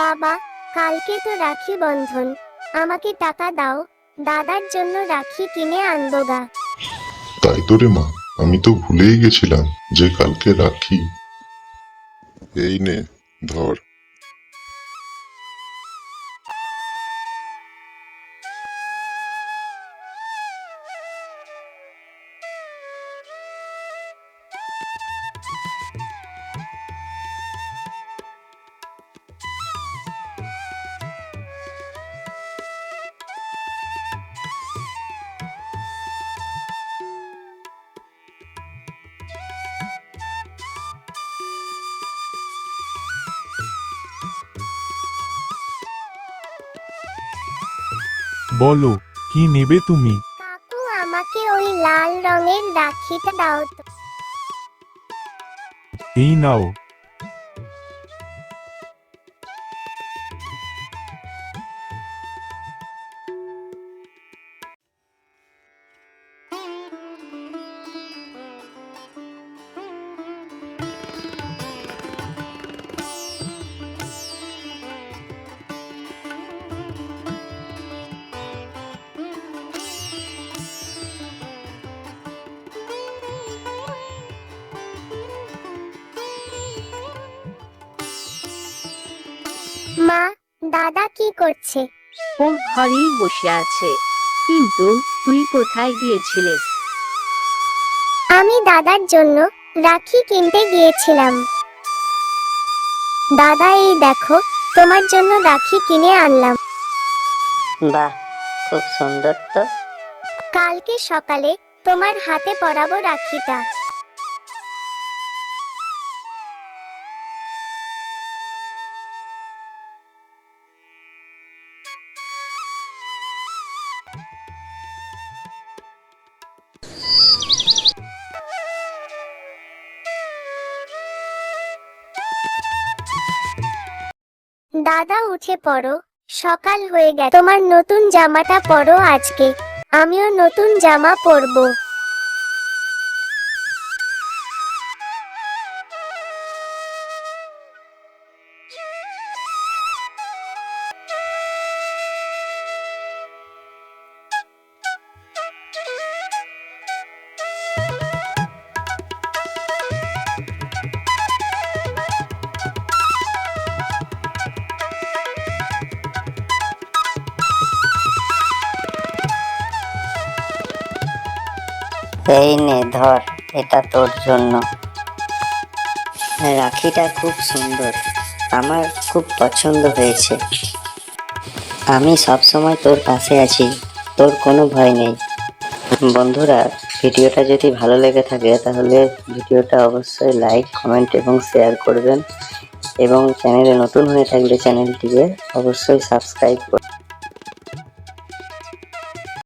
বাবা, কালকে তো রাখি বন্ধন, আমাকে টাকা দাও, দাদার জন্য রাখি কিনে আনবো গা। তাই তো রে মা, আমি তো ভুলেই গেছিলাম যে কালকে রাখি। এই নে, ধর। বলো, কি নেবে তুমি? কাকু, আমাকে ওই লাল রঙের রাখিটা দাও তো। এই নাও। মা, দাদা কি করছে? ওর ঘরেই বসে আছে। কিন্তু তুই কোথায় গিয়েছিলিস? আমি দাদার জন্য রাখি কিনতে গিয়েছিলাম। দাদা, এই দেখো, তোমার জন্য রাখি কিনে আনলাম। বাহ, খুব সুন্দর তো। কালকে সকালে তোমার হাতে পরাবো রাখিটা। দাদা, উঠে পড়ো, সকাল হয়ে গেছে। তোমার নতুন জামাটা পরো আজকে, আমিও নতুন জামা পরবো। এই নে ধর, এটা তোর জন্য। রাখিটা খুব সুন্দর, আমার খুব পছন্দ হয়েছে। আমি সব সময় তোর পাশে আছি, তোর কোনো ভয় নেই। বন্ধুরা, ভিডিওটা যদি ভালো লেগে থাকে তাহলে ভিডিওটা অবশ্যই লাইক, কমেন্ট এবং শেয়ার করবেন, এবং চ্যানেলে নতুন হয়ে থাকলে চ্যানেলটিকে অবশ্যই সাবস্ক্রাইব করবেন।